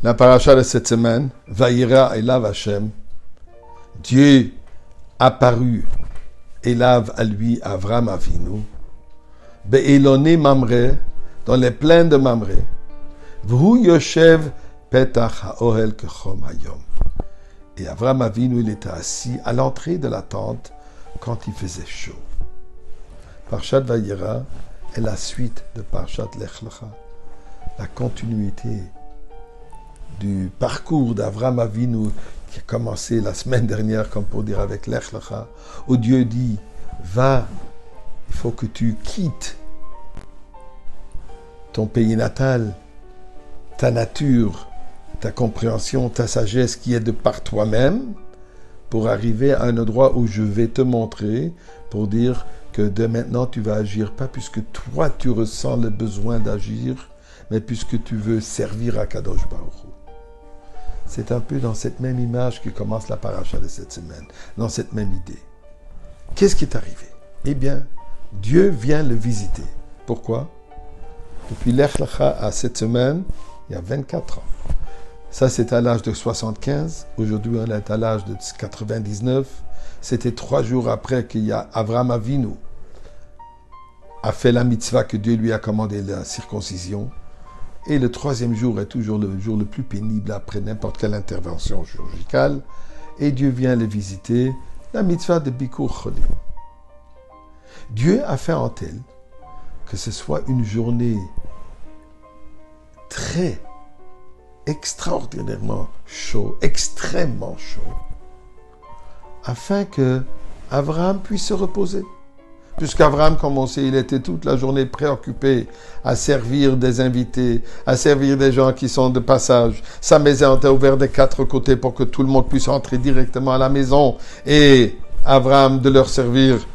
La paracha de cette semaine, Vayira Elav Hashem, Dieu apparut, Elav à lui, Avram Avinu, Be'eloné Mamre, dans les plaines de Mamre, V'hu Yoshev Petach HaOhel Kechom Hayom. Et Avram Avinu, il était assis à l'entrée de la tente quand il faisait chaud. Parshat Vayira est la suite de Parshat Lech Lecha, la continuité du parcours d'Avram Avinu qui a commencé la semaine dernière, comme pour dire avec Lech Lecha, où Dieu dit, va, il faut que tu quittes ton pays natal, ta nature, ta compréhension, ta sagesse qui est de par toi-même, pour arriver à un endroit où je vais te montrer, pour dire que de maintenant tu vas agir, pas puisque toi tu ressens le besoin d'agir, mais puisque tu veux servir à Kadosh Baruch Hu. C'est un peu dans cette même image que commence la paracha de cette semaine, dans cette même idée. Qu'est-ce qui est arrivé? Eh bien, Dieu vient le visiter. Pourquoi? Depuis Lech Lecha à cette semaine, il y a 24 ans. Ça, c'est à l'âge de 75. Aujourd'hui, on est à l'âge de 99. C'était 3 jours après qu'il y a Avram Avinu a fait la mitzvah que Dieu lui a commandé, la circoncision. Et le 3e jour est toujours le jour le plus pénible après n'importe quelle intervention chirurgicale. Et Dieu vient le visiter, la mitzvah de Bikur Cholim. Dieu a fait en tel que ce soit une journée très extraordinairement chaud, extrêmement chaud, afin que Abraham puisse se reposer. Puisqu'Abraham, comme on sait, il était toute la journée préoccupé à servir des invités, à servir des gens qui sont de passage. Sa maison était ouverte des 4 côtés pour que tout le monde puisse entrer directement à la maison et Abraham de leur servir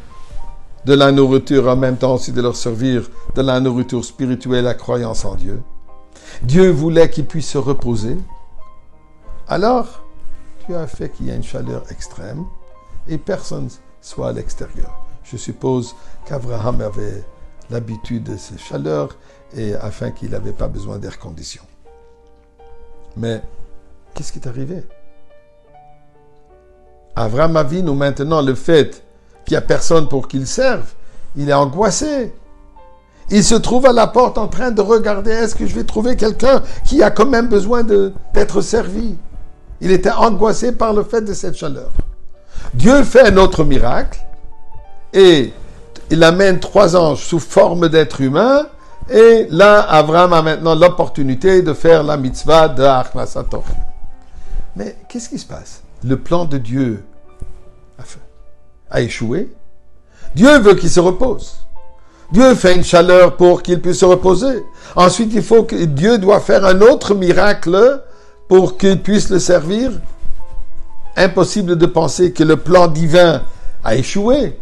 de la nourriture, en même temps aussi de leur servir de la nourriture spirituelle, la croyance en Dieu. Dieu voulait qu'ils puissent se reposer. Alors, Dieu a fait qu'il y ait une chaleur extrême et personne soit à l'extérieur. Je suppose qu'Abraham avait l'habitude de ces chaleurs et afin qu'il n'avait pas besoin d'air condition. Mais, qu'est-ce qui est arrivé? Abraham Avinu, maintenant, le fait qu'il n'y a personne pour qu'il serve, il est angoissé. Il se trouve à la porte en train de regarder, est-ce que je vais trouver quelqu'un qui a quand même besoin d'être servi? Il était angoissé par le fait de cette chaleur. Dieu fait un autre miracle et il amène 3 anges sous forme d'êtres humains et là, Abraham a maintenant l'opportunité de faire la mitzvah de Achnasat Orchim. Mais qu'est-ce qui se passe? Le plan de Dieu a échoué. Dieu veut qu'il se repose. Dieu fait une chaleur pour qu'il puisse se reposer. Ensuite, il faut que Dieu doit faire un autre miracle pour qu'il puisse le servir. Impossible de penser que le plan divin a échoué.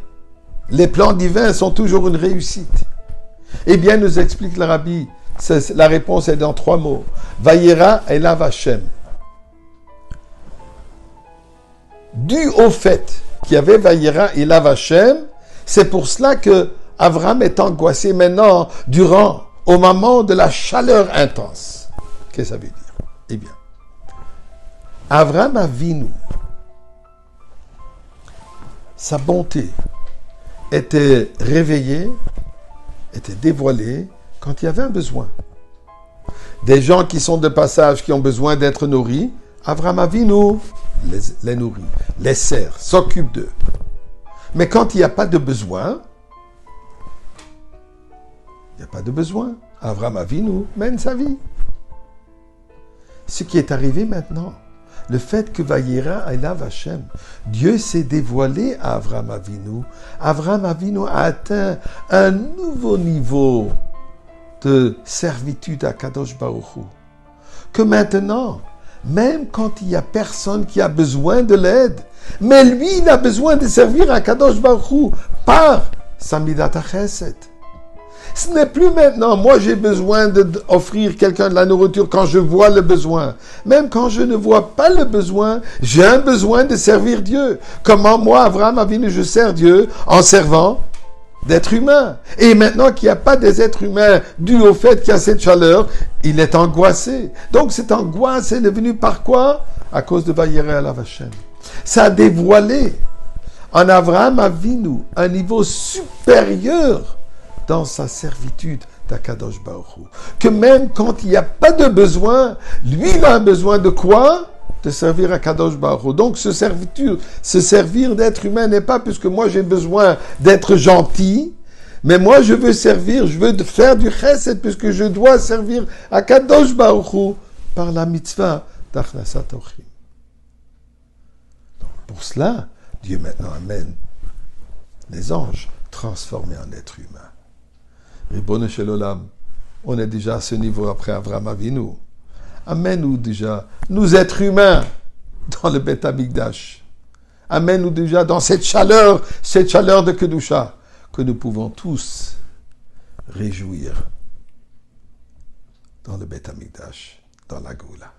Les plans divins sont toujours une réussite. Eh bien, nous explique le Rabbi, la réponse est dans 3 mots. Vayira Elav Hashem. Dû au fait qu'il y avait Vayira Elav Hashem, c'est pour cela que Abraham est angoissé maintenant au moment de la chaleur intense. Qu'est-ce que ça veut dire? Eh bien, Abraham Avinu, sa bonté était réveillée, était dévoilée quand il y avait un besoin. Des gens qui sont de passage, qui ont besoin d'être nourris, Abraham Avinu les nourrit, les sert, s'occupe d'eux. Mais quand il n'y a pas de besoin, Abraham Avinu mène sa vie. Ce qui est arrivé maintenant, le fait que Vayira Elav Hashem, Dieu s'est dévoilé à Abraham Avinu. Abraham Avinu a atteint un nouveau niveau de servitude à Kadosh Baruch Hu. Que maintenant, même quand il n'y a personne qui a besoin de l'aide, mais lui, il a besoin de servir à Kadosh Baruch Hu par sa Midat HaChesed. Ce n'est plus maintenant, moi j'ai besoin d'offrir quelqu'un de la nourriture quand je vois le besoin. Même quand je ne vois pas le besoin, j'ai un besoin de servir Dieu. Comment moi, Abraham Avinu, je sers Dieu en servant d'êtres humains. Et maintenant qu'il n'y a pas des êtres humains dû au fait qu'il y a cette chaleur, il est angoissé. Donc cette angoisse est devenue par quoi? À cause de Vayireh Alav Hashem. Ça a dévoilé en Avraham Avinu un niveau supérieur dans sa servitude d'Akadosh Baruch Hu. Que même quand il n'y a pas de besoin, lui il a un besoin de quoi? De servir Akadosh Baruch Hu. Donc se servir d'être humain n'est pas puisque moi j'ai besoin d'être gentil, mais moi je veux servir, je veux faire du chesed puisque je dois servir Akadosh Baruch Hu par la mitzvah d'Achnasat Orchim. Pour cela, Dieu maintenant amène les anges transformés en êtres humains. Ribono Shel Olam, on est déjà à ce niveau après Avraham Avinu. Amène-nous déjà, nous êtres humains, dans le Beth Amikdash. Amène-nous déjà dans cette chaleur de Kedusha, que nous pouvons tous réjouir dans le Beth Amikdash, dans la Goula.